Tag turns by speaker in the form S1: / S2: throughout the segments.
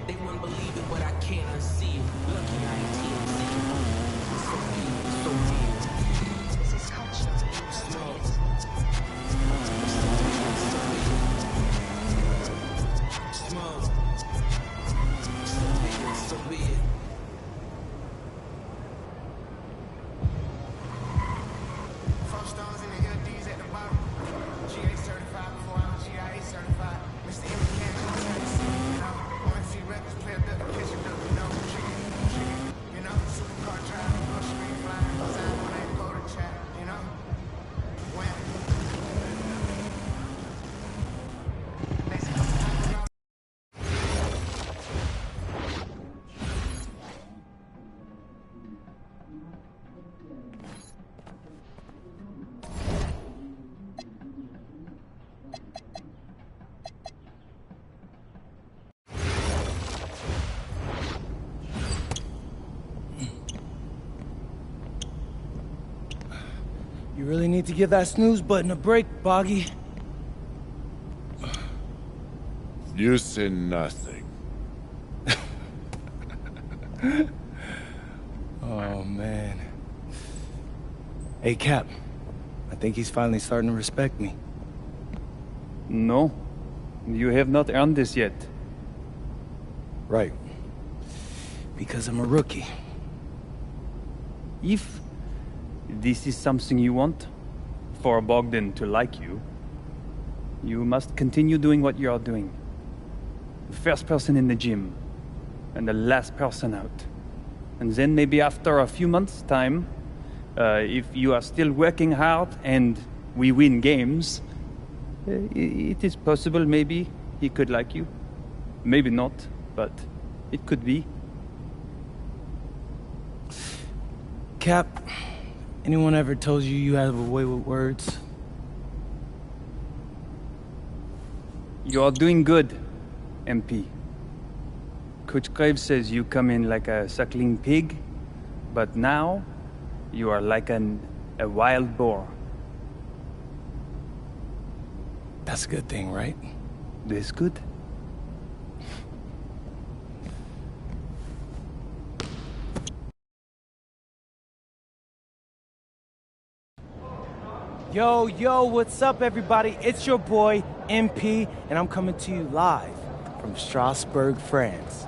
S1: They wouldn't believe it, but I can't unsee it. Lucky I ain't TMZ. So be it, so be it.
S2: This is culture.
S1: Smoke. Smoke. So be it.
S3: Four stones in the LDs at the bottom. GA certified before I'm GIA certified. Mr. Emmy can't go Tennessee, you know. OMG records play a bit of kitchen, you know. Chicken, you know. Supercar driving, go street flying. Time when I ain't go to chat, you know. When. Next time.
S4: You really need to give that snooze button a break, Boggy.
S5: You say nothing.
S4: Oh, man. Hey, Cap. I think he's finally starting to respect me.
S6: No, you have not earned this yet.
S4: Right. Because I'm a rookie.
S6: If this is something you want, for Bogdan to like you, you must continue doing what you are doing. The first person in the gym, and the last person out. And then maybe after a few months' time, if you are still working hard and we win games, it is possible maybe he could like you. Maybe not, but it could be.
S4: Cap, anyone ever told you you have a way with words?
S6: You are doing good, MP. Coach Graves says you come in like a suckling pig, but now you are like a wild boar.
S4: That's a good thing, right?
S6: This good?
S4: Yo, what's up, everybody? It's your boy, MP, and I'm coming to you live from Strasbourg, France.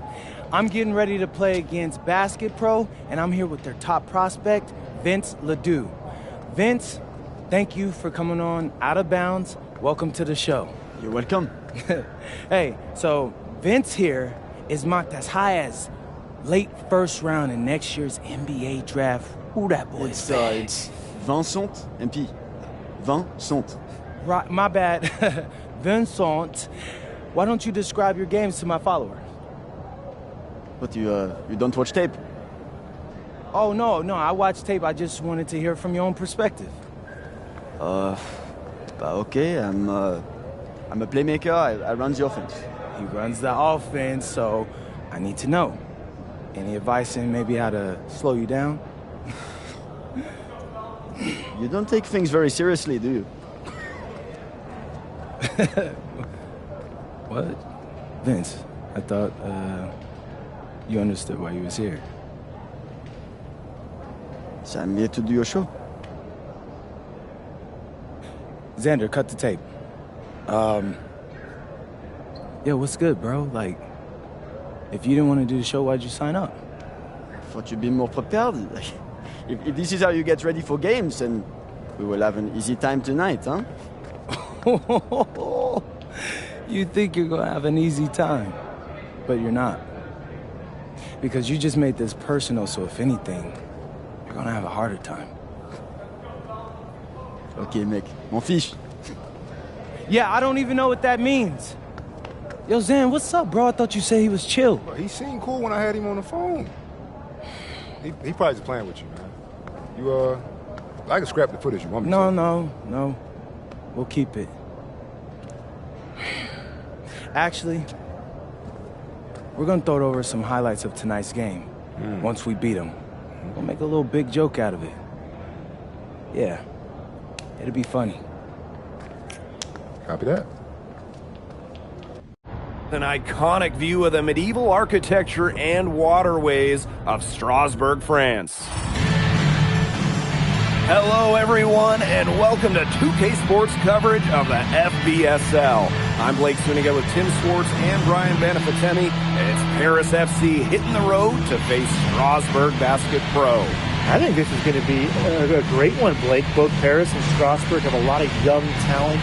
S4: I'm getting ready to play against Basket Pro, and I'm here with their top prospect, Vince Ledoux. Vince, thank you for coming on Out of Bounds. Welcome to the show.
S7: You're welcome.
S4: Hey, so Vince here is mocked as high as late first round in next year's NBA draft. Who that boy is?
S7: It's Vincent, MP. Vincent.
S4: Right, my bad. Vincent, why don't you describe your games to my follower?
S7: But you don't watch tape?
S4: Oh, no, I watched tape. I just wanted to hear from your own perspective.
S7: Okay, I'm a playmaker. I run the offense.
S4: He runs the offense, so I need to know. Any advice in maybe how to slow you down?
S7: You don't take things very seriously, do you?
S4: What? Vince, I thought, you understood why you was here.
S7: So I'm here to do your show.
S4: Xander, cut the tape. Yo, what's good, bro? Like, if you didn't want to do the show, why'd you sign up?
S7: I thought you'd be more prepared. If this is how you get ready for games, then we will have an easy time tonight, huh?
S4: You think you're gonna have an easy time, but you're not. Because you just made this personal, so if anything, you're gonna have a harder time.
S7: Okay, mec. M'en fiche.
S4: Yeah, I don't even know what that means. Yo, Zan, what's up, bro? I thought you said he was chill.
S8: Bro, he seemed cool when I had him on the phone. He probably just playing with you, man. I can scrap the footage you want me to.
S4: No. We'll keep it. Actually, we're gonna throw over some highlights of tonight's game. Once we beat them. We'll make a little big joke out of it. Yeah. It'll be funny.
S8: Copy that.
S2: An iconic view of the medieval architecture and waterways of Strasbourg, France. Hello, everyone, and welcome to 2K Sports coverage of the FBSL. I'm Blake Suniga with Tim Swartz and Brian Benefatemi. It's Paris FC hitting the road to face Strasbourg Basket Pro.
S9: I think this is going to be a great one, Blake. Both Paris and Strasbourg have a lot of young talent,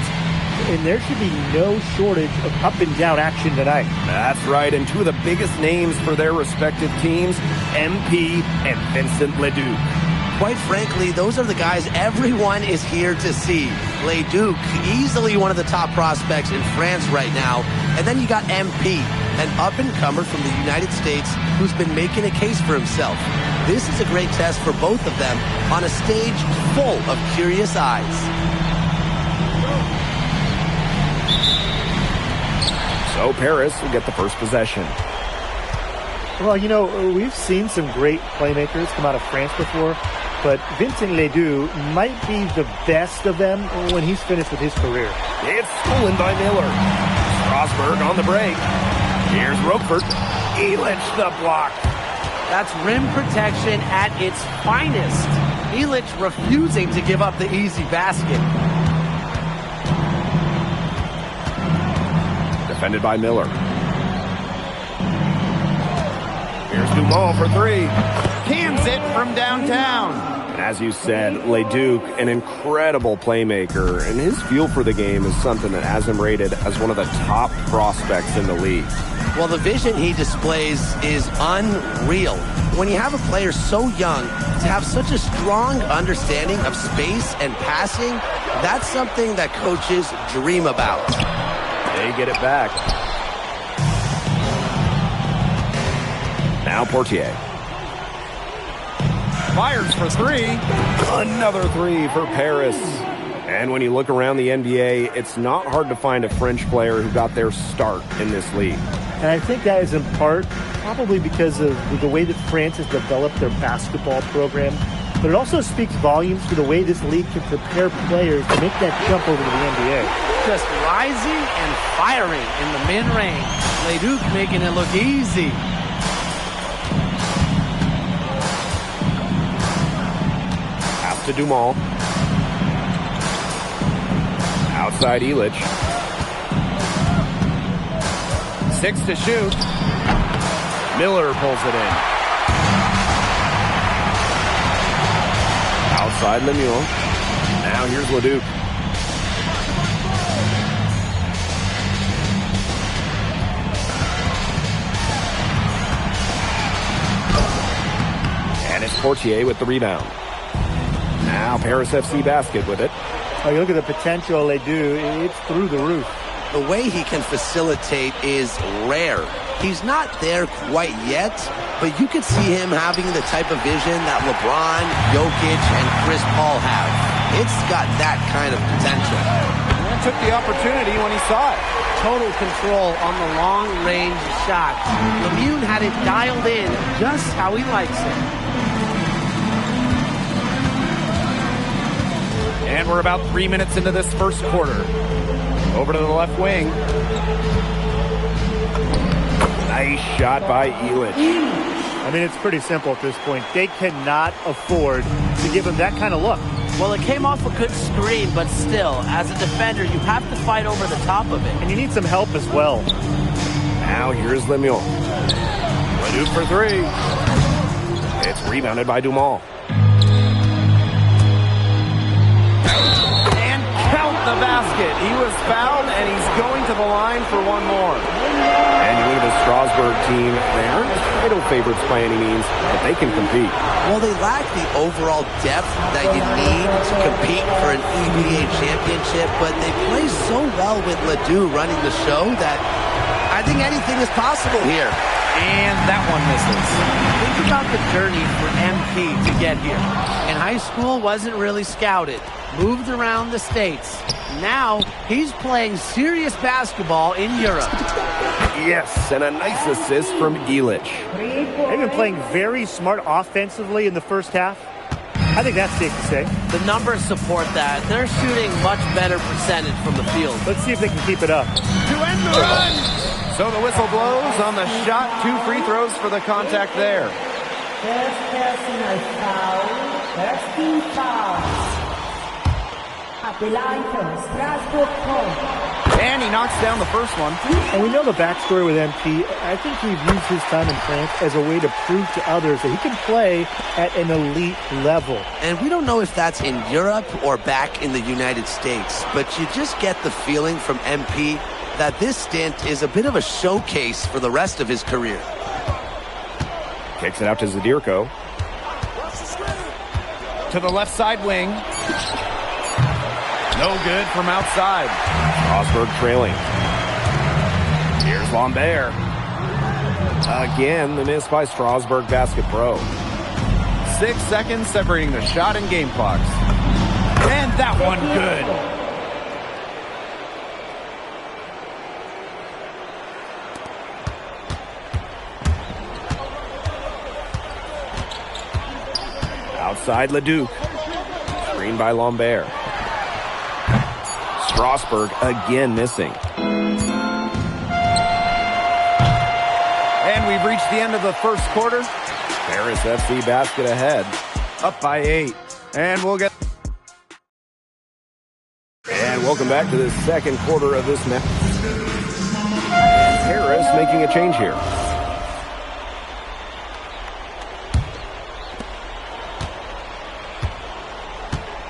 S9: and there should be no shortage of up-and-down action tonight.
S2: That's right, and two of the biggest names for their respective teams, MP and Vincent Leduc.
S10: Quite frankly, those are the guys everyone is here to see. Leduc, easily one of the top prospects in France right now. And then you got MP, an up-and-comer from the United States who's been making a case for himself. This is a great test for both of them on a stage full of curious eyes.
S2: So Paris will get the first possession.
S9: Well, you know, we've seen some great playmakers come out of France before, but Vincent Ledoux might be the best of them when he's finished with his career.
S2: It's stolen by Miller. Strasbourg on the break. Here's Roquefort. Illich the block.
S10: That's rim protection at its finest. Illich refusing to give up the easy basket.
S2: Defended by Miller. Here's Dumont for three.
S7: Cans it from downtown.
S2: And as you said, Leduc, an incredible playmaker, and his feel for the game is something that has him rated as one of the top prospects in the league.
S10: Well, the vision he displays is unreal. When you have a player so young, to have such a strong understanding of space and passing, that's something that coaches dream about.
S2: They get it back. Now Portier.
S7: Fires for three.
S2: Another three for Paris. And when you look around the NBA, it's not hard to find a French player who got their start in this league.
S9: And I think that is in part probably because of the way that France has developed their basketball program. But it also speaks volumes to the way this league can prepare players to make that jump over to the NBA.
S10: Just rising and firing in the mid-range. Leduc making it look easy.
S2: Pass to Dumont. Outside Illich. 6 to shoot. Miller pulls it in. Outside Lemuel. Now here's Leduc. And it's Portier with the rebound. Now Paris FC Basket with it.
S9: Oh, you look at the potential they do, it's through the roof.
S10: The way he can facilitate is rare. He's not there quite yet, but you could see him having the type of vision that LeBron, Jokic, and Chris Paul have. It's got that kind of potential.
S7: And took the opportunity when he saw it.
S10: Total control on the long-range shot. Lemieux had it dialed in just how he likes it.
S11: And we're about 3 minutes into this first quarter. Over to the left wing.
S2: Nice shot by Illich.
S9: I mean, it's pretty simple at this point. They cannot afford to give him that kind of look.
S10: Well, it came off a good screen, but still, as a defender, you have to fight over the top of it.
S9: And you need some help as well.
S2: Now here's Lemuel. Leduc for three. It's rebounded by Dumont.
S11: The basket. He was fouled, and he's going to the line for one more.
S2: And you look at the Strasbourg team. They aren't title favorites by any means, but they can compete.
S10: Well, they lack the overall depth that you need to compete for an EBA championship, but they play so well with Ledoux running the show that I think anything is possible here.
S11: And that one misses.
S10: Think about the journey for MP to get here. In high school, wasn't really scouted. Moved around the States. Now, he's playing serious basketball in Europe.
S2: Yes, and a nice assist from Illich.
S9: They've been playing very smart offensively in the first half. I think that's safe to say.
S10: The numbers support that. They're shooting much better percentage from the field.
S9: Let's see if they can keep it up.
S7: To end the run,
S2: So the whistle blows on the shot. 2 free throws for the contact there.
S12: First personal foul. First team fouls. At the line from Strasbourg Pro.
S2: And he knocks down the first one.
S9: And we know the backstory with MP. I think he views his time in France as a way to prove to others that he can play at an elite level.
S10: And we don't know if that's in Europe or back in the United States, but you just get the feeling from MP that this stint is a bit of a showcase for the rest of his career.
S2: Kicks it out to Zadirko. To the left side wing. No good from outside. Strasbourg trailing. Here's Lambert. Again, the miss by Strasbourg Basket Pro. 6 seconds separating the shot and game clocks. And that one good. Outside Leduc. Screen by Lambert. Strasbourg again missing. And we've reached the end of the first quarter. Paris FC basket ahead. Up by 8. And we'll get... And welcome back to the second quarter of this match. Paris making a change here.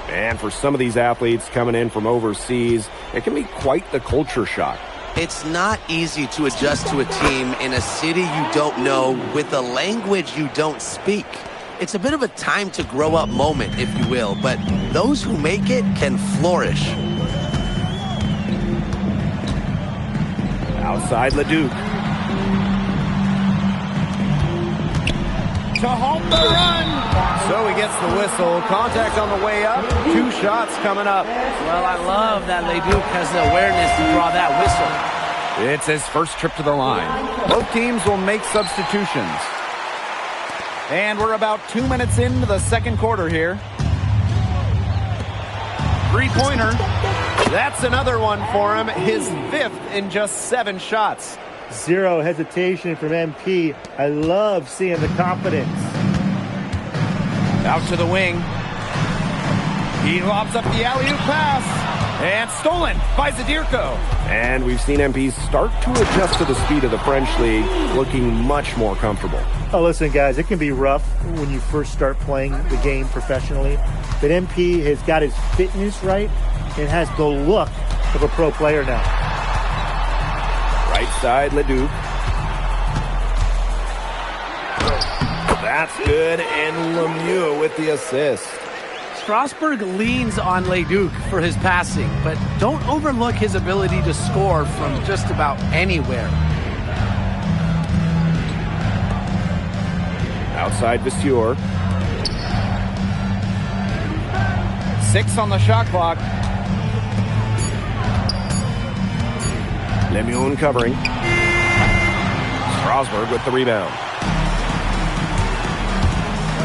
S2: And for some of these athletes coming in from overseas, it can be quite the culture shock.
S10: It's not easy to adjust to a team in a city you don't know with a language you don't speak. It's a bit of a time to grow up moment, if you will, but those who make it can flourish.
S2: Outside Leduc. To halt the run. So he gets the whistle. Contact on the way up. 2 shots coming up.
S10: Well, I love that Leduc has the awareness to draw that whistle.
S2: It's his first trip to the line. Both teams will make substitutions. And we're about 2 minutes into the second quarter here. 3-pointer. That's another one for him. His 5th in just 7 shots.
S9: Zero hesitation from MP. I love seeing the confidence.
S2: Out to the wing. He lobs up the alley-oop pass. And stolen by Zadirko. And we've seen MP start to adjust to the speed of the French league, looking much more comfortable.
S9: Oh, listen, guys, it can be rough when you first start playing the game professionally. But MP has got his fitness right and has the look of a pro player now.
S2: Right side, Leduc. That's good, and Lemieux with the assist.
S10: Strasbourg leans on Leduc for his passing, but don't overlook his ability to score from just about anywhere.
S2: Outside Vasseur. 6 on the shot clock. Lemieux covering. Strasbourg with the rebound.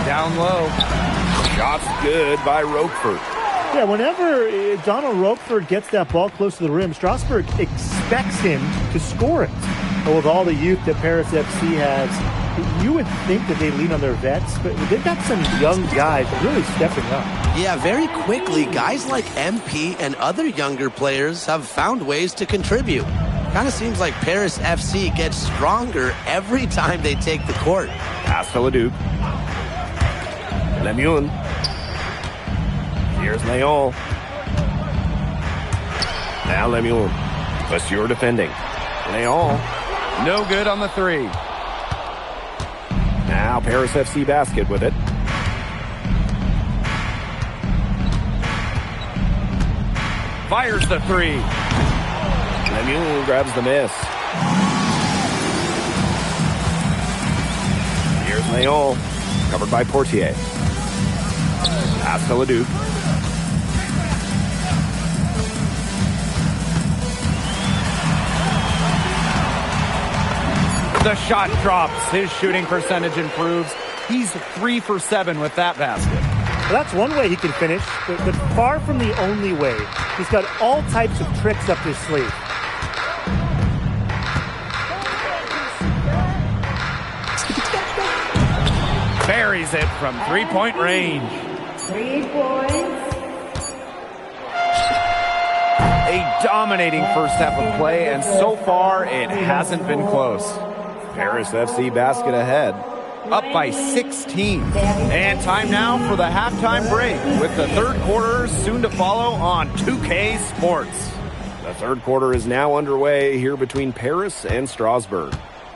S2: Down low. Shot's good by Roquefort.
S9: Yeah, whenever Donald Roquefort gets that ball close to the rim, Strasbourg expects him to score it. But with all the youth that Paris FC has, you would think that they lean on their vets, but they've got some young guys really stepping up.
S10: Yeah, very quickly, guys like MP and other younger players have found ways to contribute. Kind of seems like Paris FC gets stronger every time they take the court.
S2: Pass to Leduc. Lemieux. Here's Leon. Now Lemieux. Vasseur defending. Leon. No good on the 3. Now Paris FC basket with it. Fires the 3. Lemieux grabs the miss. Here's Leon. Covered by Portier. Pass to Leduc. The shot drops. His shooting percentage improves. He's 3 for 7 with that basket.
S9: Well, that's one way he can finish, but far from the only way. He's got all types of tricks up his sleeve.
S11: buries it from three-point range.
S12: 3 points.
S2: A dominating first half of play, and so far it hasn't been close. Paris FC basket ahead, up by 16. And time now for the halftime break, with the third quarter soon to follow on 2K Sports. The third quarter is now underway here between Paris and Strasbourg.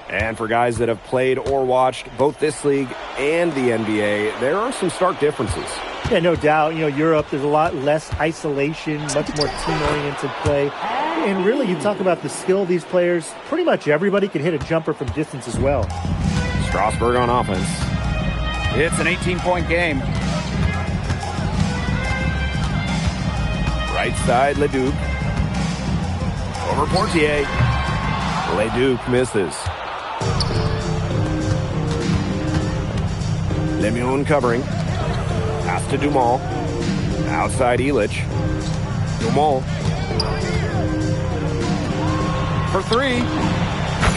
S2: And for guys that have played or watched both this league and the NBA, there are some stark differences.
S9: Yeah, no doubt. You know, Europe, there's a lot less isolation, much more team-oriented play. And really, you talk about the skill of these players, pretty much everybody can hit a jumper from distance as well.
S2: Strasbourg on offense.
S11: It's an 18-point game.
S2: Right side, Leduc. Over Portier. Leduc misses. Lemieux covering. Pass to Dumont. Outside Illich. Dumont.
S11: For three.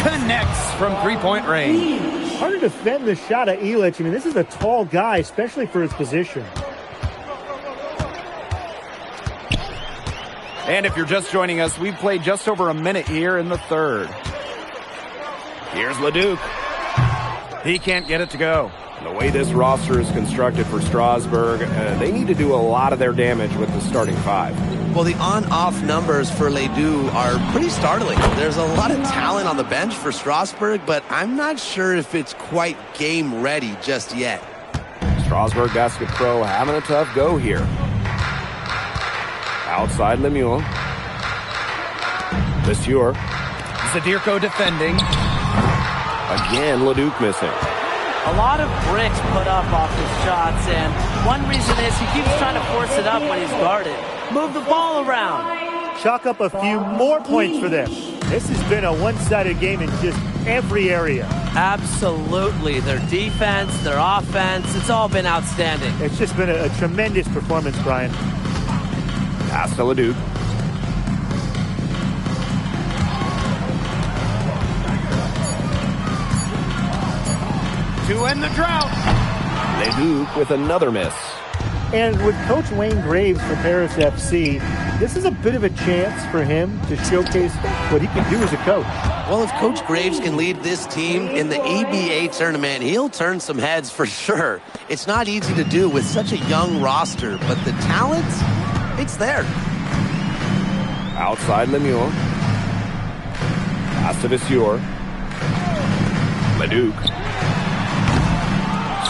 S11: Connects from three-point range.
S9: Hard to defend the shot of Illich. I mean, this is a tall guy, especially for his position.
S11: And if you're just joining us, we've played just over a minute here in the third.
S2: Here's Leduc.
S11: He can't get it to go.
S2: The way this roster is constructed for Strasbourg, they need to do a lot of their damage with the starting five.
S10: Well, the on-off numbers for Ledoux are pretty startling. There's a lot of talent on the bench for Strasbourg, but I'm not sure if it's quite game-ready just yet.
S2: Strasbourg Basket Pro having a tough go here. Outside Lemieux. Monsieur.
S11: Zadirko defending.
S2: Again, Leduc missing.
S13: A lot of bricks put up off his shots, and one reason is he keeps trying to force it up when he's guarded. Move the ball around.
S9: Chalk up a few more points for them. This has been a one-sided game in just every area.
S13: Absolutely. Their defense, their offense, it's all been outstanding.
S9: It's just been a tremendous performance, Brian.
S2: Pass to Leduc.
S11: To end the drought.
S2: Leduc with another miss.
S9: And with Coach Wayne Graves for Paris FC, this is a bit of a chance for him to showcase what he can do as a coach.
S10: Well, if Coach Graves can lead this team in the EBA tournament, he'll turn some heads for sure. It's not easy to do with such a young roster, but the talent, it's there.
S2: Outside Lemieux. Pass to Monsieur. Leduc.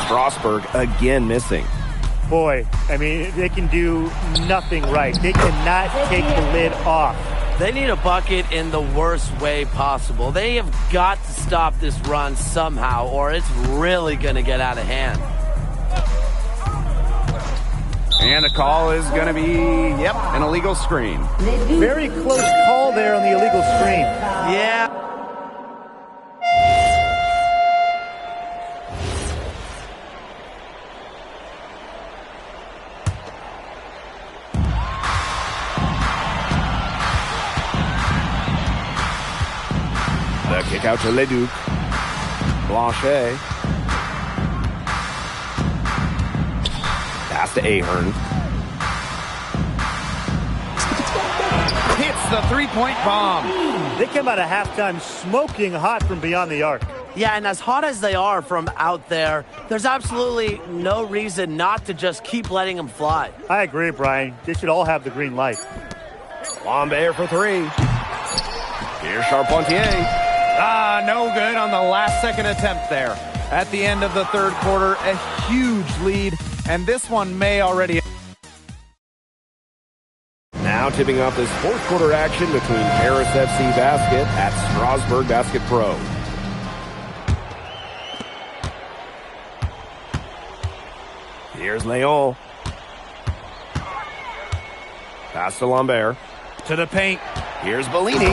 S2: Strasbourg again missing.
S9: Boy, I mean, they can do nothing right. They cannot take the lid off.
S13: They need a bucket in the worst way possible. They have got to stop this run somehow, or it's really going to get out of hand.
S11: And the call is going to be, an illegal screen.
S9: Very close call there on the illegal screen.
S13: Yeah.
S2: The kick out to Leduc. Blanchet. Pass to Ahern.
S11: Hits the three-point bomb.
S9: They come out of halftime smoking hot from beyond the arc.
S13: Yeah, and as hot as they are from out there, there's absolutely no reason not to just keep letting them fly.
S9: I agree, Brian. They should all have the green light.
S2: Lambert for three. Here's Charpentier.
S11: No good on the last second attempt there. At the end of the third quarter, a huge lead, and this one may already...
S2: Now tipping off this fourth quarter action between Paris FC Basket at Strasbourg Basket Pro. Here's Leon. Pass to Lambert.
S11: To the paint.
S2: Here's Bellini.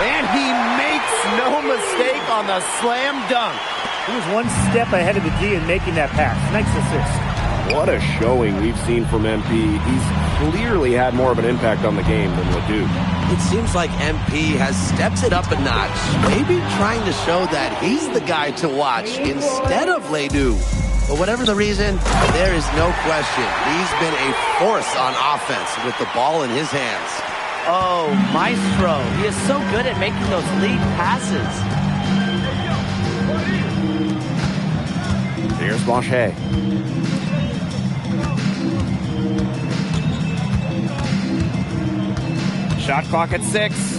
S11: And he makes no mistake on the slam dunk.
S9: He was one step ahead of the D in making that pass. Nice assist.
S2: What a showing we've seen from MP. He's clearly had more of an impact on the game than Leduc.
S10: It seems like MP has stepped it up a notch, maybe trying to show that he's the guy to watch instead of Ledoux. But whatever the reason, there is no question. He's been a force on offense with the ball in his hands.
S13: Oh, Maestro. He is so good at making those lead passes.
S2: Here's Blanchet. Shot clock at 6.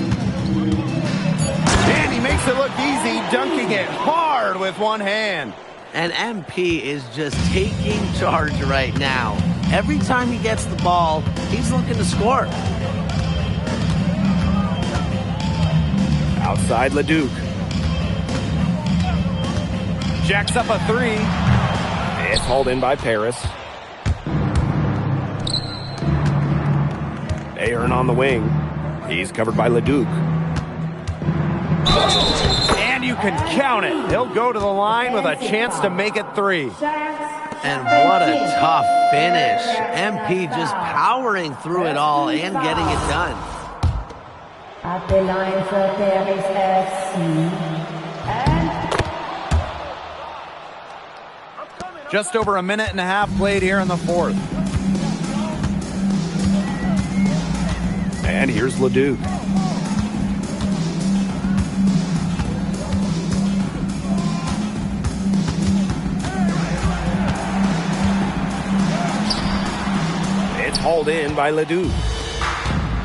S2: And he makes it look easy, dunking it hard with one hand.
S10: And MP is just taking charge right now. Every time he gets the ball, he's looking to score.
S2: Outside Leduc.
S11: Jacks up a 3.
S2: It's hauled in by Paris. Ahern on the wing. He's covered by Leduc.
S11: And you can count it. He'll go to the line with a chance to make it 3.
S10: And what a tough finish. MP just powering through it all and getting it done.
S12: At the line for Paris FC.
S11: Just over a minute and a half played here in the 4th.
S2: And here's Leduc. It's hauled in by Leduc.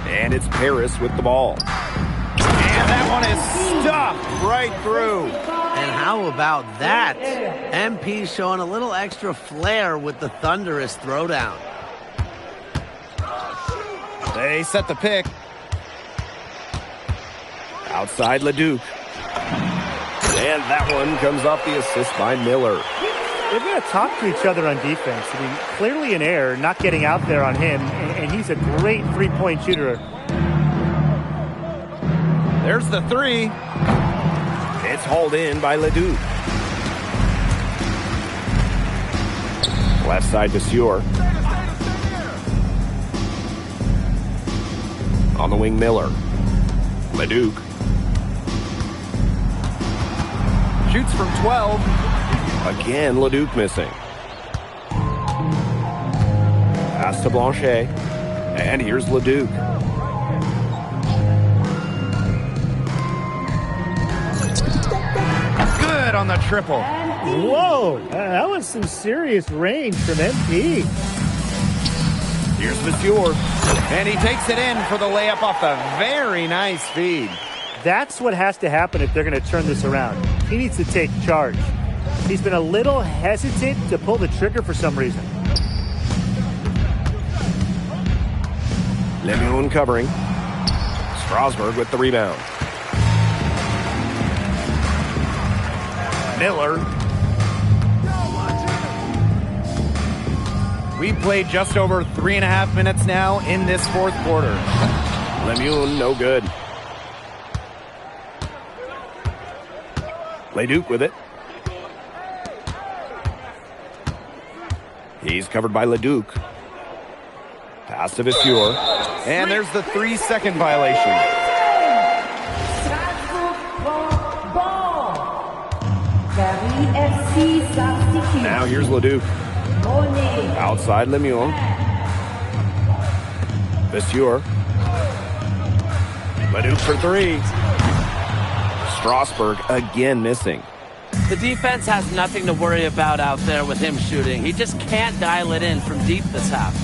S2: And it's Paris with the ball.
S11: And that one is stuffed right through.
S10: And how about that? MP showing a little extra flair with the thunderous throwdown.
S11: They set the pick.
S2: Outside Leduc. And that one comes off the assist by Miller.
S9: They've got to talk to each other on defense. I mean, clearly an error, not getting out there on him, and he's a great three-point shooter.
S11: There's the 3.
S2: It's hauled in by Leduc. Left side to Sieur. On the wing, Miller. Leduc.
S11: Shoots from 12.
S2: Again, Leduc missing. Pass to Blanchet. And here's Leduc.
S11: Good on the triple.
S9: Whoa, that was some serious range from MP.
S2: Here's Monsieur.
S11: And he takes it in for the layup off the very nice feed.
S9: That's what has to happen if they're going to turn this around. He needs to take charge. He's been a little hesitant to pull the trigger for some reason.
S2: Lemieux covering. Strasburg with the rebound. Miller.
S11: We played just over 3.5 minutes now in this 4th quarter.
S2: Lemieux, no good. Leduc with it. He's covered by Leduc. Pass to Monsieur.
S11: And there's the 3-second violation.
S2: Now here's Leduc. Outside Lemieux. Monsieur. Leduc for 3. Strasburg again missing.
S13: The defense has nothing to worry about out there with him shooting. He just can't dial it in from deep this half.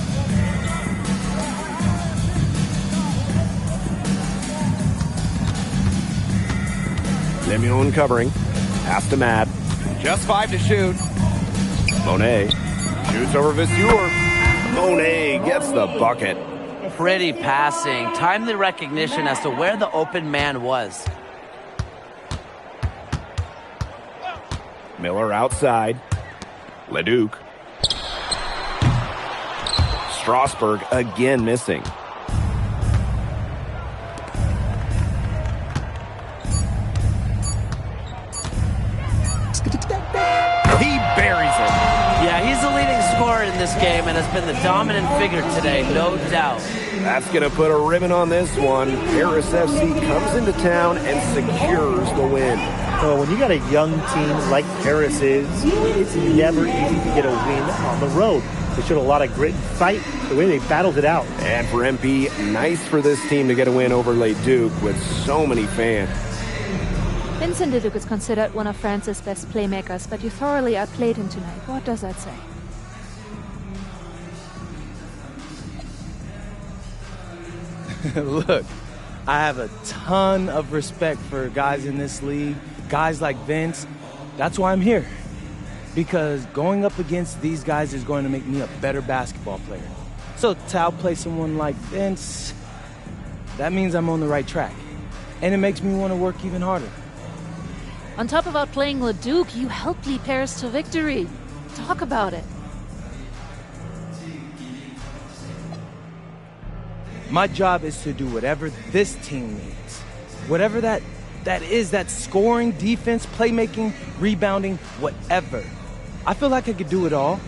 S2: Lemieux covering. Pass to Mad.
S11: Just 5 to shoot.
S2: Monet shoots over Monsieur. Monet gets the bucket.
S13: Pretty passing. Timely recognition as to where the open man was.
S2: Miller outside. Leduc. Strasburg again missing.
S11: He buries it.
S13: Yeah, he's the leading scorer in this game and has been the dominant figure today, no doubt.
S2: That's going to put a ribbon on this one. Paris FC comes into town and secures the win.
S9: So when you got a young team like Paris is, it's never easy to get a win on the road. They showed a lot of grit and fight, the way they battled it out.
S2: And for MP, nice for this team to get a win over Les Ducs with so many fans.
S14: Vincent Leduc is considered one of France's best playmakers, but you thoroughly outplayed him tonight. What does that say?
S4: Look, I have a ton of respect for guys in this league, guys like Vince. That's why I'm here. Because going up against these guys is going to make me a better basketball player. So to outplay someone like Vince, that means I'm on the right track. And it makes me want to work even harder.
S14: On top of outplaying Leduc, you helped lead Paris to victory. Talk about it.
S4: My job is to do whatever this team needs. Whatever that is, that scoring, defense, playmaking, rebounding, whatever. I feel like I could do it all.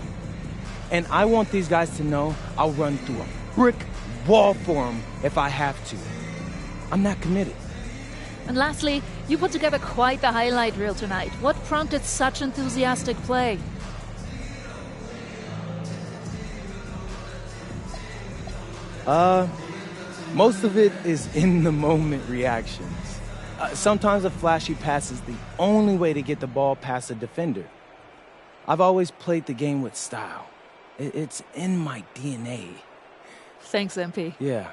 S4: And I want these guys to know I'll run through a brick wall for them if I have to. I'm not committed.
S14: And lastly, you put together quite the highlight reel tonight. What prompted such enthusiastic play?
S4: Most of it is in-the-moment reactions. Sometimes a flashy pass is the only way to get the ball past a defender. I've always played the game with style. It's in my DNA.
S14: Thanks, MP.
S4: Yeah.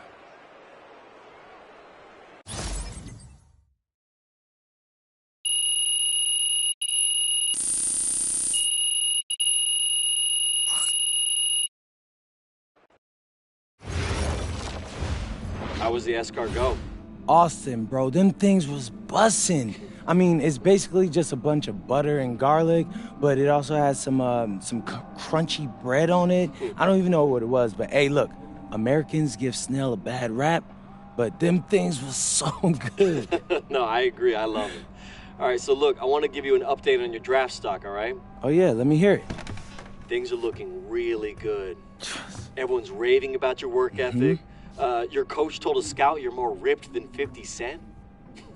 S15: How was the escargot?
S4: Austin, bro, them things was bussin'. I mean, it's basically just a bunch of butter and garlic, but it also has some crunchy bread on it. I don't even know what it was, but hey, look, Americans give Snell a bad rap, but them things was so good.
S15: No, I agree. I love it. All right, so look, I want to give you an update on your draft stock, all right?
S4: Oh, yeah, let me hear it.
S15: Things are looking really good. Everyone's raving about your work ethic. Your coach told a scout you're more ripped than 50 Cent.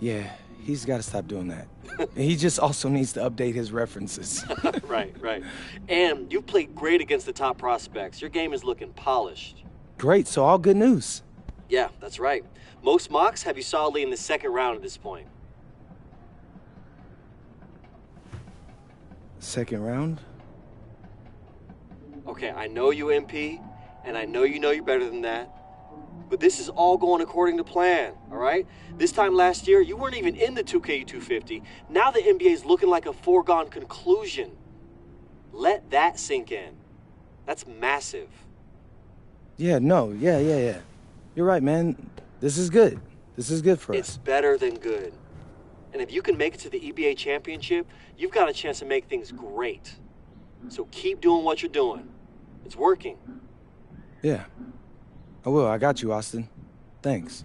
S4: Yeah, he's got to stop doing that. He just also needs to update his references.
S15: Right. And you've played great against the top prospects. Your game is looking polished.
S4: Great, so all good news.
S15: Yeah, that's right. Most mocks have you solidly in the second round at this point.
S4: Second round?
S15: Okay, I know you, MP, and I know you're better than that. But this is all going according to plan, all right? This time last year, you weren't even in the 2K250. Now the NBA is looking like a foregone conclusion. Let that sink in. That's massive.
S4: Yeah. You're right, man. This is good. This is good for us.
S15: It's better than good. And if you can make it to the EBA championship, you've got a chance to make things great. So keep doing what you're doing. It's working.
S4: Yeah. I will. I got you, Austin. Thanks.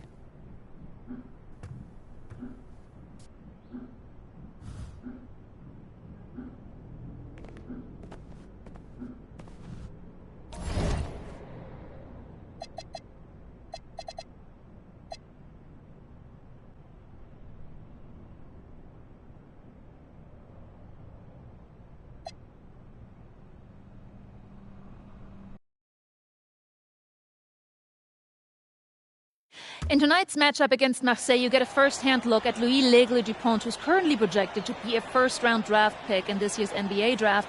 S14: In tonight's matchup against Marseille, you get a first-hand look at Louis L'Aigle-Dupont, who's currently projected to be a first-round draft pick in this year's NBA draft.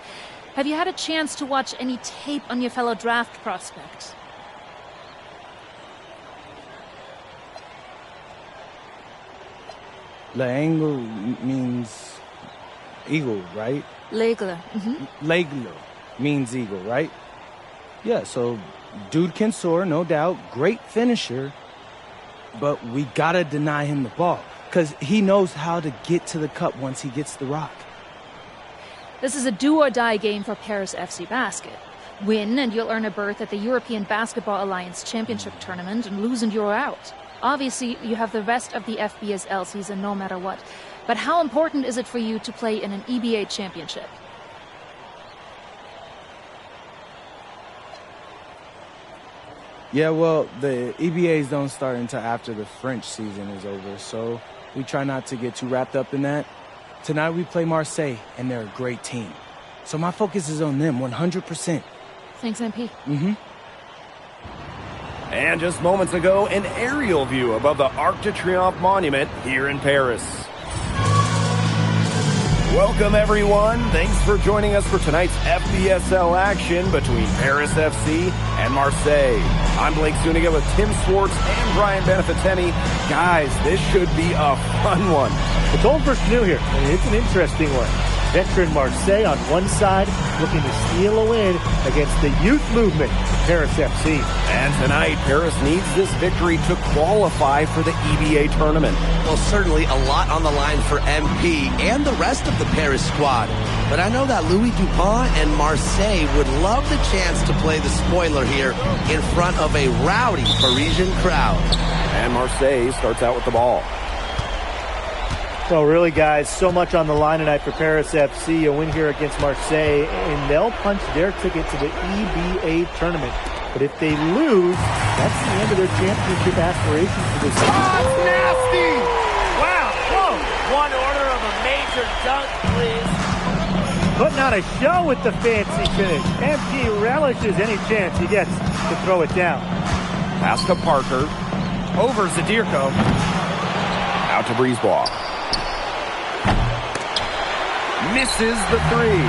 S14: Have you had a chance to watch any tape on your fellow draft prospect?
S4: L'Aigle means eagle, right?
S14: L'Aigle.
S4: L'Aigle means eagle, right? Yeah, so dude can soar, no doubt. Great finisher. But we gotta deny him the ball, because he knows how to get to the cup once he gets the rock.
S14: This is a do-or-die game for Paris FC Basket. Win and you'll earn a berth at the European Basketball Alliance Championship Tournament, and lose and you're out. Obviously, you have the rest of the FBSL season no matter what. But how important is it for you to play in an EBA championship?
S4: Yeah, well, the EBAs don't start until after the French season is over, so we try not to get too wrapped up in that. Tonight we play Marseille, and they're a great team. So my focus is on them 100%.
S14: Thanks, MP.
S2: And just moments ago, an aerial view above the Arc de Triomphe monument here in Paris. Welcome, everyone. Thanks for joining us for tonight's FBSL action between Paris FC and Marseille. I'm Blake Zuniga with Tim Swartz and Brian Benefitemi. Guys, this should be a fun one.
S9: It's old versus new here, and it's an interesting one. Veteran Marseille on one side, looking to steal a win against the youth movement, Paris FC.
S2: And tonight, Paris needs this victory to qualify for the EBA tournament.
S10: Well, certainly a lot on the line for MP and the rest of the Paris squad. But I know that Louis Dupont and Marseille would love the chance to play the spoiler here in front of a rowdy Parisian crowd.
S2: And Marseille starts out with the ball.
S9: Well, really, guys, so much on the line tonight for Paris FC. A win here against Marseille, and they'll punch their ticket to the EBA tournament. But if they lose, that's the end of their championship aspirations for this season.
S13: Oh, it's nasty! Wow, whoa! One order of a major dunk, please.
S9: Putting on a show with the fancy finish. MP relishes any chance he gets to throw it down.
S2: Pass to Parker.
S11: Over Zadirko.
S2: Out to Brisebois. Misses the three.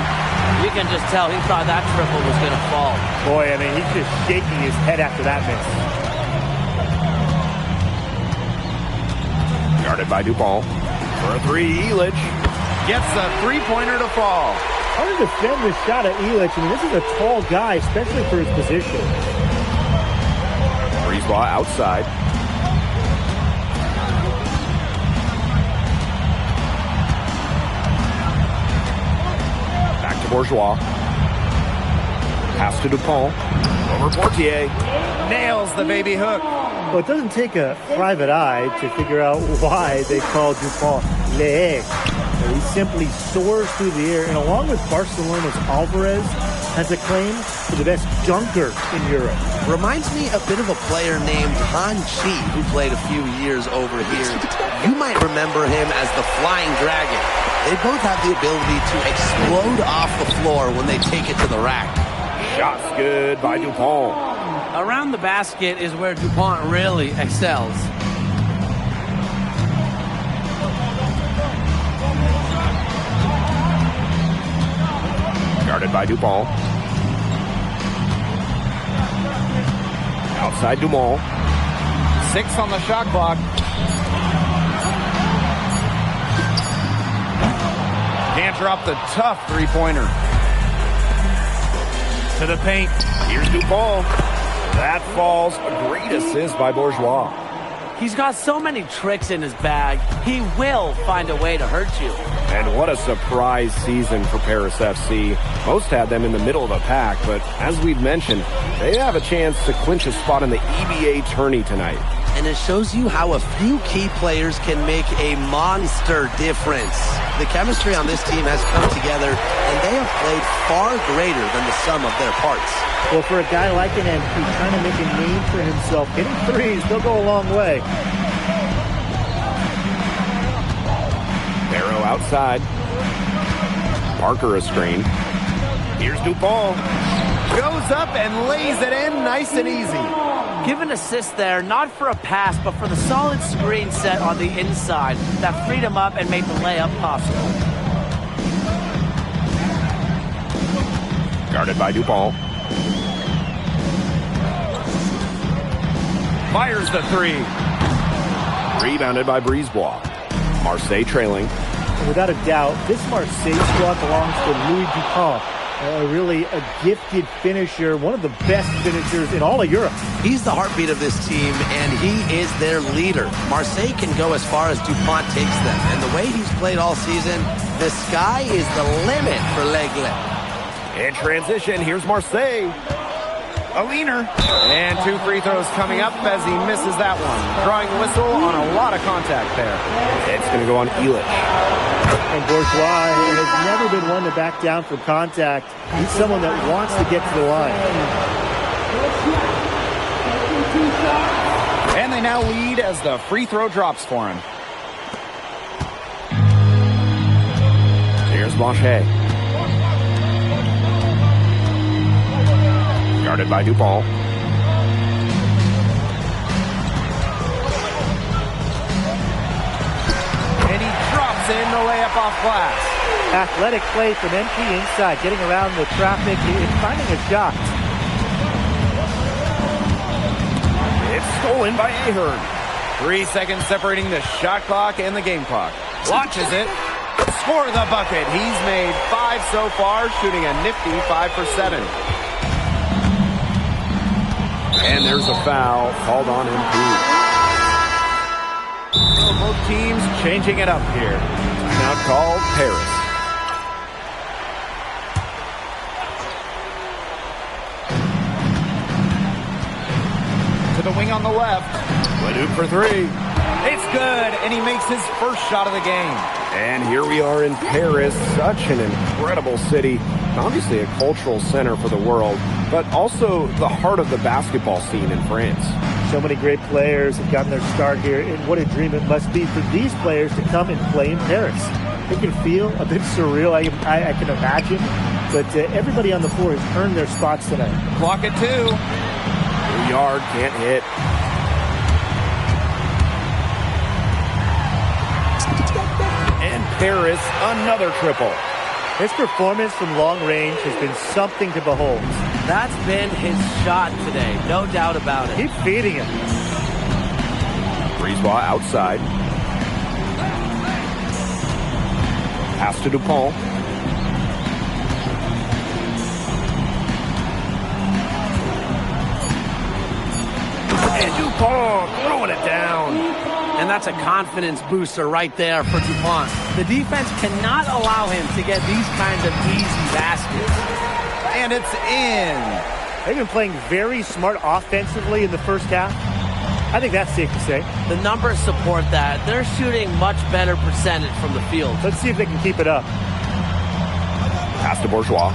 S13: You can just tell he thought that triple was going to fall.
S9: Boy, I mean, he's just shaking his head after that miss.
S2: Guarded by Dupont. For a three, Elich.
S11: Gets a three-pointer to fall.
S9: Hard to defend this shot at Elich. I mean, this is a tall guy, especially for his position.
S2: Brisebois outside. Bourgeois. Pass to Dupont. Over Portier.
S11: Nails the baby hook.
S9: Well, it doesn't take a private eye to figure out why they call Dupont Le Aigle. He simply soars through the air, and along with Barcelona's Alvarez, has a claim to the best dunker in Europe.
S10: Reminds me a bit of a player named Han Chi, who played a few years over here. You might remember him as the Flying Dragon. They both have the ability to explode off the floor when they take it to the rack.
S2: Shots good by Dupont.
S13: Around the basket is where Dupont really excels.
S2: Guarded by Dupont. Outside Dumont.
S11: 6 on the shot clock. Can't drop the tough three-pointer. To the paint.
S2: Here's Dupont. That falls. A great assist by Bourgeois.
S13: He's got so many tricks in his bag, he will find a way to hurt you.
S2: And what a surprise season for Paris FC. Most had them in the middle of the pack, but as we've mentioned, they have a chance to clinch a spot in the EBA tourney tonight.
S10: And it shows you how a few key players can make a monster difference. The chemistry on this team has come together, and they have played far greater than the sum of their parts.
S9: Well, for a guy like an MP trying to make a name for himself, hitting threes, they'll go a long way.
S2: Barrow outside. Parker a screen. Here's Dupont.
S11: Goes up and lays it in nice and easy.
S13: Give an assist there, not for a pass, but for the solid screen set on the inside that freed him up and made the layup possible.
S2: Guarded by Dupont.
S11: Fires the three.
S2: Rebounded by Brisebois. Marseille trailing.
S9: And without a doubt, this Marseille squad belongs to Louis Dupont. Really a gifted finisher, one of the best finishers in all of Europe.
S10: He's the heartbeat of this team, and he is their leader. Marseille can go as far as Dupont takes them, and the way he's played all season, the sky is the limit for L'Aigle.
S2: In transition, here's Marseille.
S11: A leaner. And 2 free throws coming up as he misses that one. Drawing whistle on a lot of contact there.
S2: It's going to go on Elich.
S9: And Bourgeois has never been one to back down from contact. He's someone that wants to get to the line.
S11: now lead as the free throw drops for him.
S2: Here's Blanchet. Guarded by Dupont.
S11: And he drops in the layup off glass.
S9: Athletic play from MP inside, getting around the traffic and finding a shot.
S2: It's stolen by Ahern.
S11: 3 seconds separating the shot clock and the game clock. Launches it. Score the bucket. He's made 5 so far, shooting a nifty 5 for 7.
S2: And there's a foul called on MP.
S11: So both teams changing it up here.
S2: Timeout called Paris.
S11: To the wing on the left.
S2: Leduc for 3.
S11: It's good, and he makes his first shot of the game.
S2: And here we are in Paris, such an incredible city. Obviously a cultural center for the world, but also the heart of the basketball scene in France.
S9: So many great players have gotten their start here, and what a dream it must be for these players to come and play in Paris. It can feel a bit surreal, I can imagine, but everybody on the floor has earned their spots tonight.
S11: Clock at 2.
S2: Yard can't hit. And Paris, another triple.
S9: His performance from long range has been something to behold.
S13: That's been his shot today, no doubt about it.
S9: Keep feeding him.
S2: Brisebois outside. Pass to Dupont. And Dupont throwing it down.
S13: And that's a confidence booster right there for DuPont. The defense cannot allow him to get these kinds of easy baskets.
S11: And it's in.
S9: They've been playing very smart offensively in the first half. I think that's safe to say.
S13: The numbers support that. They're shooting much better percentage from the field.
S9: Let's see if they can keep it up.
S2: Pass to Bourgeois.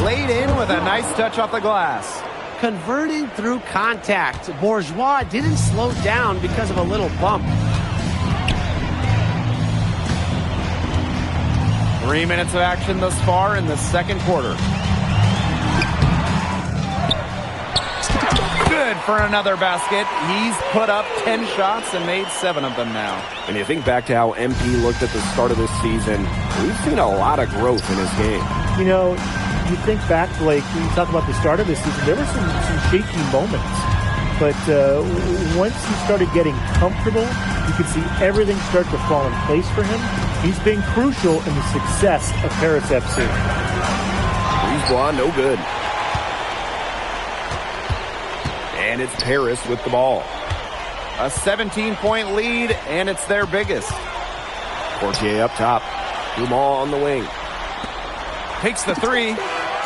S11: Laid in with a nice touch off the glass.
S13: Converting through contact. Bourgeois didn't slow down because of a little bump.
S11: 3 minutes of action thus far in the second quarter. Good for another basket. He's put up 10 shots and made 7 of them now.
S2: And you think back to how MP looked at the start of this season, we've seen a lot of growth in his game.
S9: You know, you think back, Blake, when you talk about the start of this season, there were some shaky moments. But once he started getting comfortable, you could see everything start to fall in place for him. He's been crucial in the success of Paris FC.
S2: Brisebois, no good. And it's Paris with the ball.
S11: A 17-point lead, and it's their biggest.
S2: Portier up top. Dumont on the wing.
S11: Takes the 3.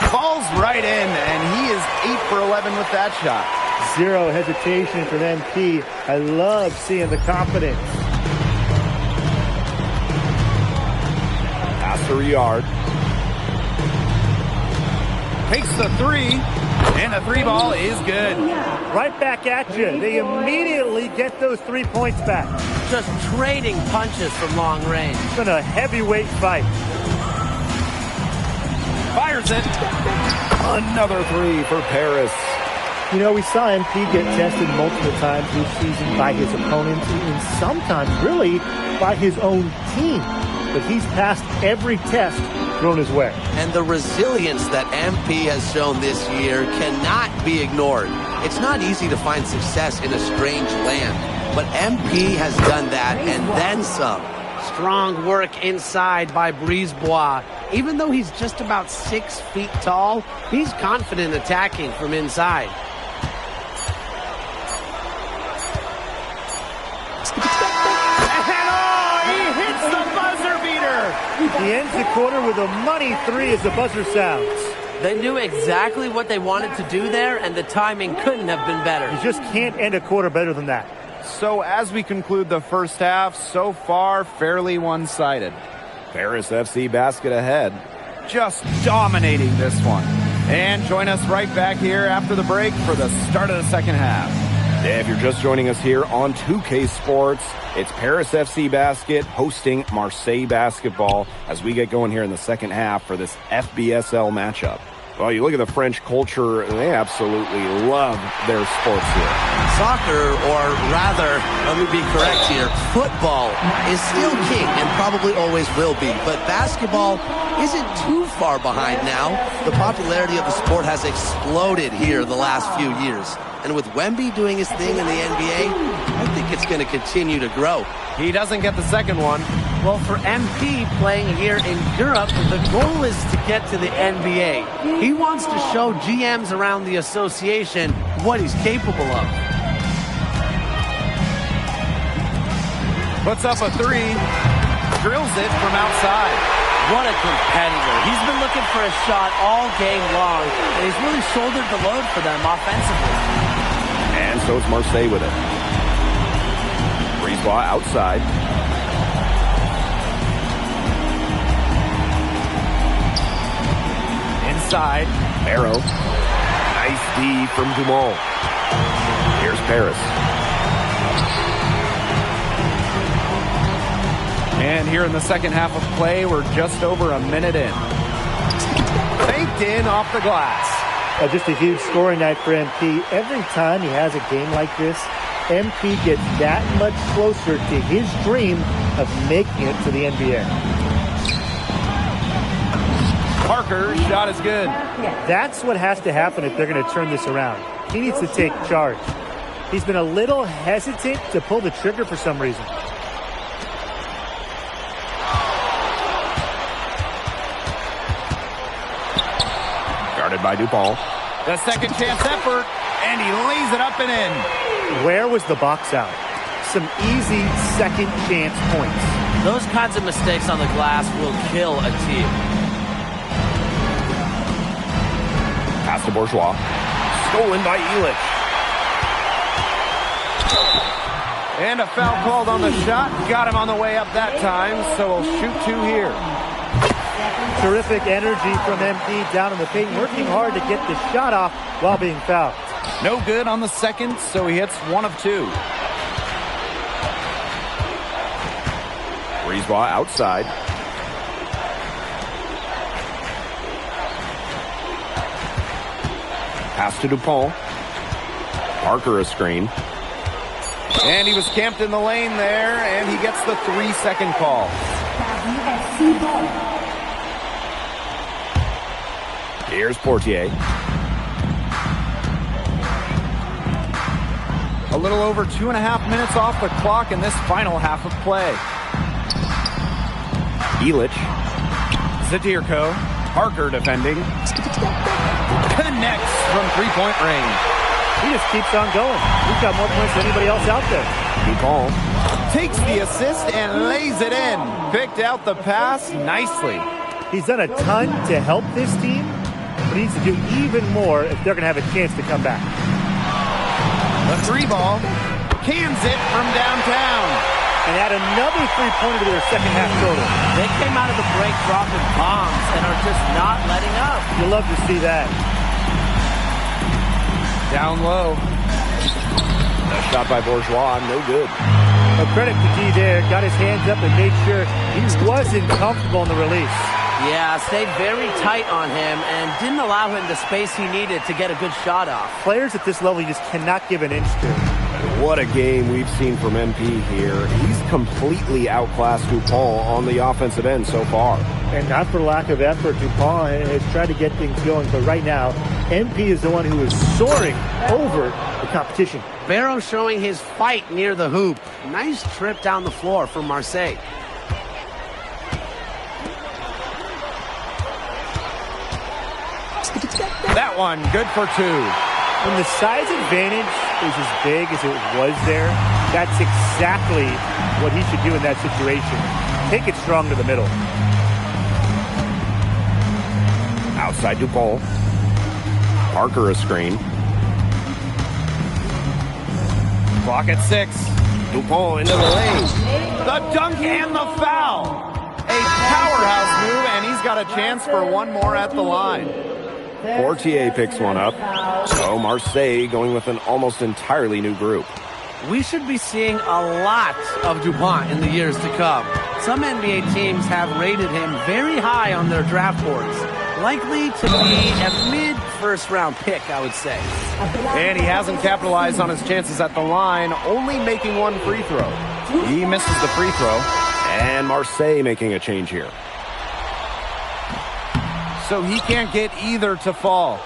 S11: Falls right in, and he is 8 for 11 with that shot.
S9: Zero hesitation from MP. I love seeing the confidence.
S2: Pass to Riyard.
S11: Takes the 3, and the 3 ball is good.
S9: Right back at you. They immediately get those 3 points back.
S13: Just trading punches from long range.
S9: It's been a heavyweight fight.
S11: Fires it.
S2: Another 3 for Paris.
S9: You know, we saw MP get tested multiple times this season by his opponents and sometimes really by his own team. But he's passed every test thrown his way.
S10: And the resilience that MP has shown this year cannot be ignored. It's not easy to find success in a strange land, but MP has done that and then some.
S13: Strong work inside by Brisebois. Even though he's just about 6 feet tall, he's confident attacking from inside.
S9: He ends the quarter with a money 3 as the buzzer sounds.
S13: They knew exactly what they wanted to do there, and the timing couldn't have been better.
S9: You just can't end a quarter better than that.
S11: So as we conclude the first half, so far fairly one-sided.
S2: Paris FC basket ahead.
S11: Just dominating this one. And join us right back here after the break for the start of the second half.
S2: If you're just joining us here on 2K Sports, it's Paris FC Basket hosting Marseille Basketball as we get going here in the second half for this FBSL matchup. Well, you look at the French culture, they absolutely love their sports here.
S10: Soccer, or rather, let me be correct here, football is still king and probably always will be, but basketball isn't too far behind now. The popularity of the sport has exploded here the last few years. And with Wemby doing his thing in the NBA, I think it's going to continue to grow.
S11: He doesn't get the second one.
S13: Well, for MP playing here in Europe, the goal is to get to the NBA. He wants to show GMs around the association what he's capable of.
S11: Puts up a three, drills it from outside.
S13: What a competitor. He's been looking for a shot all game long, and he's really shouldered the load for them offensively.
S2: And so it's Marseille with it. Brisebois outside.
S11: Inside.
S2: Barrow. Nice D from Dumont. Here's Paris.
S11: And here in the second half of play, we're just over a minute in. Faked in off the glass.
S9: Just a huge scoring night for MP. Every time he has a game like this, MP gets that much closer to his dream of making it to the NBA.
S11: Parker, shot is good.
S9: That's what has to happen if they're going to turn this around. He needs to take charge. He's been a little hesitant to pull the trigger for some reason.
S2: Guarded by Dupont.
S11: The second chance effort, and he lays it up and in.
S9: Where was the box out? Some easy second chance points.
S13: Those kinds of mistakes on the glass will kill a team.
S2: Pass to Bourgeois. Stolen by Elich.
S11: And a foul called on the shot. Got him on the way up that time, so we'll shoot two here.
S9: Terrific energy from MP down in the paint, working hard to get the shot off while being fouled.
S11: No good on the second, so he hits one of two.
S2: Brisebois outside. Pass to Dupont. Parker a screen.
S11: And he was camped in the lane there, and he gets the 3-second call.
S2: Here's Portier.
S11: A little over 2.5 minutes off the clock in this final half of play.
S2: Elich.
S11: Zadirko. Parker defending. Connects from three-point range.
S9: He just keeps on going. He's got more points than anybody else out there.
S2: Dupont.
S11: Takes the assist and lays it in. Picked out the pass nicely.
S9: He's done a ton to help this team, but he needs to do even more if they're going to have a chance to come back.
S11: The three ball. Cans it from downtown.
S9: And add another three-pointer to their second half total.
S13: They came out of the break dropping bombs and are just not letting up.
S9: You'll love to see that.
S11: Down low.
S2: A shot by Bourgeois, no good.
S9: A credit to D there. Got his hands up and made sure he wasn't comfortable in the release.
S13: Yeah, stayed very tight on him and didn't allow him the space he needed to get a good shot off.
S9: Players at this level you just cannot give an inch to.
S2: What a game we've seen from MP here. He's completely outclassed Dupont on the offensive end so far.
S9: And not for lack of effort, Dupont has tried to get things going, but right now, MP is the one who is soaring over the competition.
S10: Barrow showing his fight near the hoop. Nice trip down the floor from Marseille.
S11: That one, good for two.
S9: When the size advantage is as big as it was there, that's exactly what he should do in that situation. Take it strong to the middle.
S2: Outside Dupont. Parker a screen.
S11: Clock at 6.
S2: Dupont into the lane.
S11: The dunk and the foul. A powerhouse move, and he's got a chance for one more at the line.
S2: Portier picks one up. So Marseille going with an almost entirely new group.
S13: We should be seeing a lot of DuPont in the years to come. Some NBA teams have rated him very high on their draft boards. Likely to be a mid-first round pick, I would say.
S11: And he hasn't capitalized on his chances at the line, only making one free throw. He misses the free throw.
S2: And Marseille making a change here.
S11: So he can't get either to fall.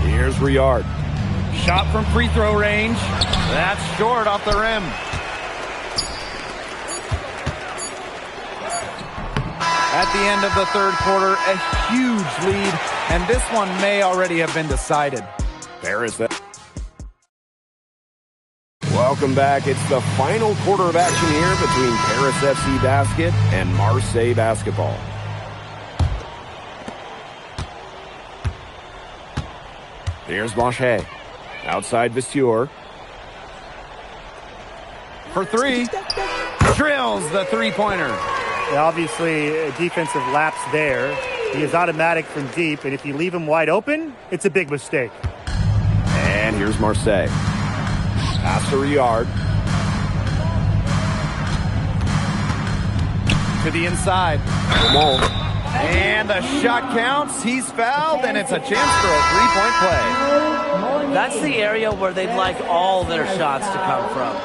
S2: Here's Riyard.
S11: Shot from free throw range. That's short off the rim. At the end of the third quarter, a huge lead, and this one may already have been decided.
S2: Paris. Welcome back. It's the final quarter of action here between Paris FC Basket and Marseille Basketball. Here's Blanchet. Outside Viseur.
S11: For three. Drills the three-pointer.
S9: Obviously, a defensive lapse there. He is automatic from deep, and if you leave him wide open, it's a big mistake.
S2: And here's Marseille. Pass to Riyard.
S11: To the inside. And the shot counts. He's fouled, and it's a chance for a three-point play.
S13: That's the area where they'd like all their shots to come from.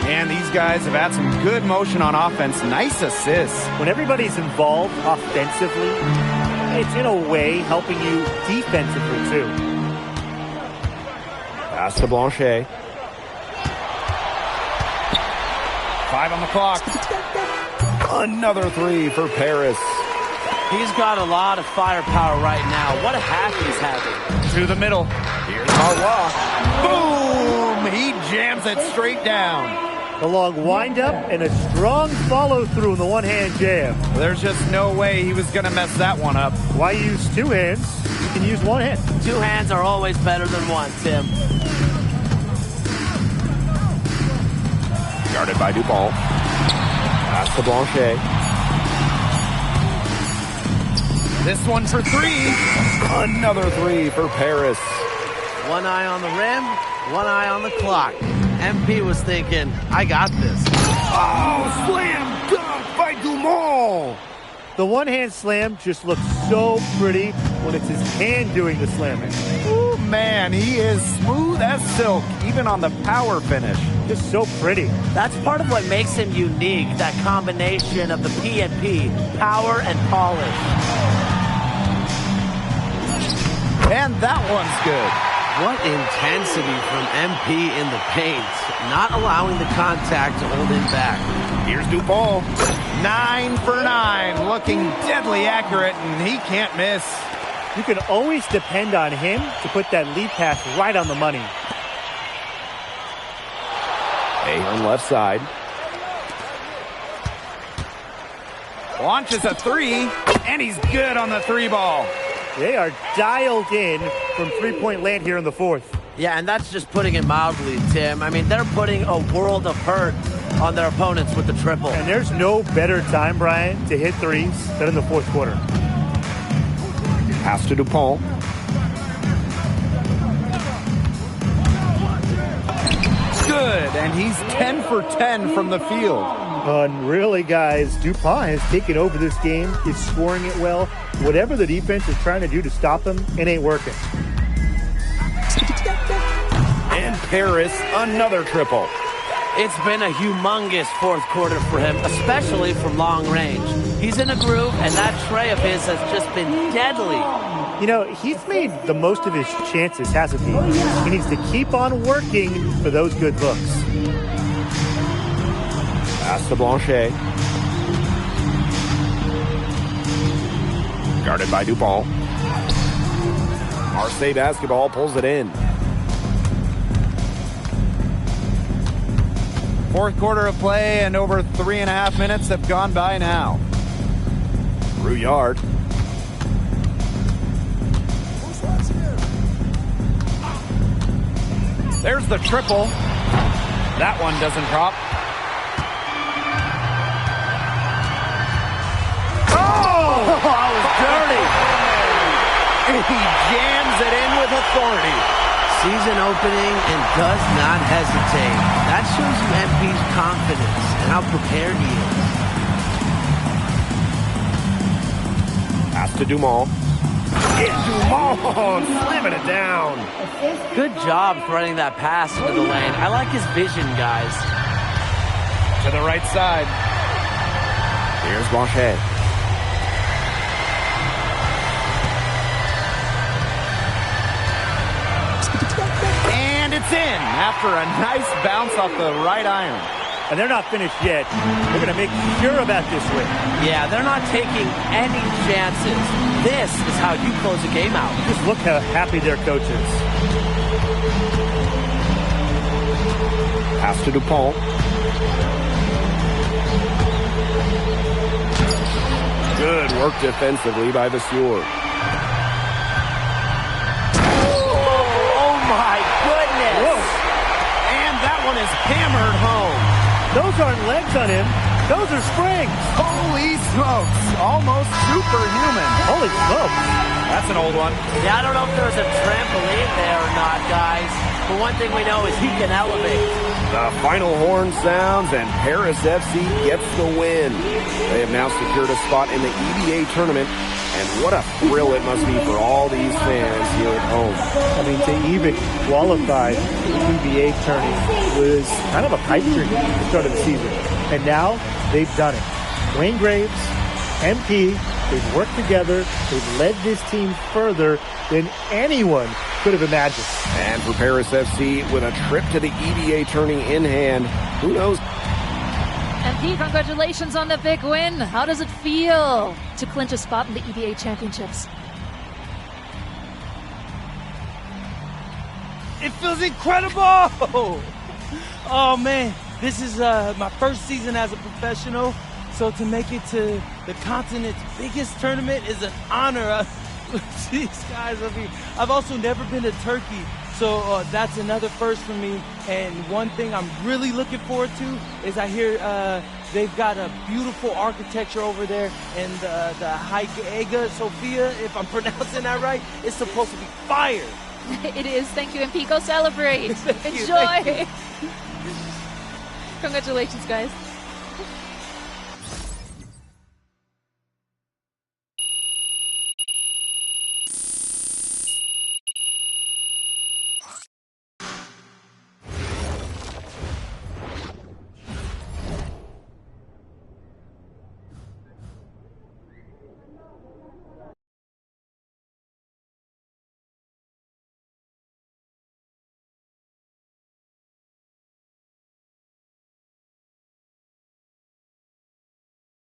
S11: And these guys have had some good motion on offense. Nice assists.
S9: When everybody's involved offensively, it's in a way helping you defensively too.
S2: Pass to Blanchet.
S11: 5 on the clock.
S2: Another three for Paris.
S13: He's got a lot of firepower right now. What a half he's having.
S11: To the middle. Here's Marois. Boom! He jams it straight down.
S9: A long windup and a strong follow-through in the one-hand jam.
S11: There's just no way he was going to mess that one up.
S9: Why use two hands? You can use one hand.
S13: Two hands are always better than one, Tim.
S2: Guarded by Dupont. Pass to Blanchet.
S11: This one for three.
S2: Another three for Paris.
S13: One eye on the rim, one eye on the clock. MP was thinking, I got this.
S2: Oh, slam dunk by Dumont.
S9: The one-hand slam just looks so pretty when it's his hand doing the slamming.
S11: Ooh, man, he is smooth as silk, even on the power finish.
S9: Just so pretty.
S13: That's part of what makes him unique, that combination of the P&P, power and polish.
S11: And that one's good.
S13: What intensity from MP in the paint, not allowing the contact to hold him back.
S11: Here's Dupont. 9 for 9, looking deadly accurate, and he can't miss.
S9: You can always depend on him to put that lead pass right on the money.
S2: Ahern left side.
S11: Launches a three, and he's good on the three ball.
S9: They are dialed in from three-point land here in the fourth.
S13: Yeah, and that's just putting it mildly, Tim. I mean, they're putting a world of hurt on their opponents with the triple.
S9: And there's no better time, Brian, to hit threes than in the fourth quarter.
S2: Pass to Dupont.
S11: Good, and he's 10 for 10 from the field.
S9: Really, guys, DuPont has taken over this game. He's scoring it well. Whatever the defense is trying to do to stop him, it ain't working.
S2: And Paris, another triple.
S13: It's been a humongous fourth quarter for him, especially from long range. He's in a groove, and that tray of his has just been deadly.
S9: You know, he's made the most of his chances, hasn't he? He needs to keep on working for those good looks.
S2: Pass to Blanchet. Guarded by Dupont. Marseille Basketball pulls it in.
S11: Fourth quarter of play, and over 3.5 minutes have gone by now.
S2: Riyard.
S11: There's the triple. That one doesn't drop. Oh, that was dirty. And he jams it in with authority.
S10: Season opening and does not hesitate. That shows you MP's confidence and how prepared he is.
S2: Pass to Dumont. And Dumont slamming it down.
S13: Good job threading that pass into the lane. I like his vision, guys.
S11: To the right side.
S2: Here's Blanchet.
S11: And it's in after a nice bounce off the right iron.
S9: And they're not finished yet. They're going to make sure about this win.
S13: Yeah, they're not taking any chances. This is how you close a game out.
S9: Just look how happy their coach is.
S2: Pass to Dupont. Good work defensively by Vasseur.
S11: Oh my goodness!
S9: Whoa.
S11: And that one is hammered home.
S9: Those aren't legs on him. Those are springs.
S11: Holy smokes! Almost superhuman.
S9: Holy smokes.
S11: That's an old one.
S13: Yeah, I don't know if there's a trampoline there or not, guys. But one thing we know is he can elevate.
S2: The final horn sounds and Paris FC gets the win. They have now secured a spot in the EBA tournament, and what a thrill it must be for all these fans here at home.
S9: I mean, to even qualify for the EBA tourney was kind of a pipe dream at the start of the season. And now they've done it. Wayne Graves, MP, they've worked together. They've led this team further than anyone could have imagined.
S2: And for Paris FC, with a trip to the EBA tourney in hand, who knows?
S14: MP, congratulations on the big win. How does it feel to clinch a spot in the EBA championships?
S4: It feels incredible! Oh man, this is my first season as a professional, so to make it to the continent's biggest tournament is an honor. Jeez, guys, I mean, I've also never been to Turkey, so that's another first for me. And one thing I'm really looking forward to is I hear they've got a beautiful architecture over there, and the Hagia Sophia, if I'm pronouncing that right, is supposed to be fire.
S14: It is. Thank you, MP. Go celebrate.
S4: Thank you,
S14: Enjoy.
S4: thank you.
S14: Congratulations, guys.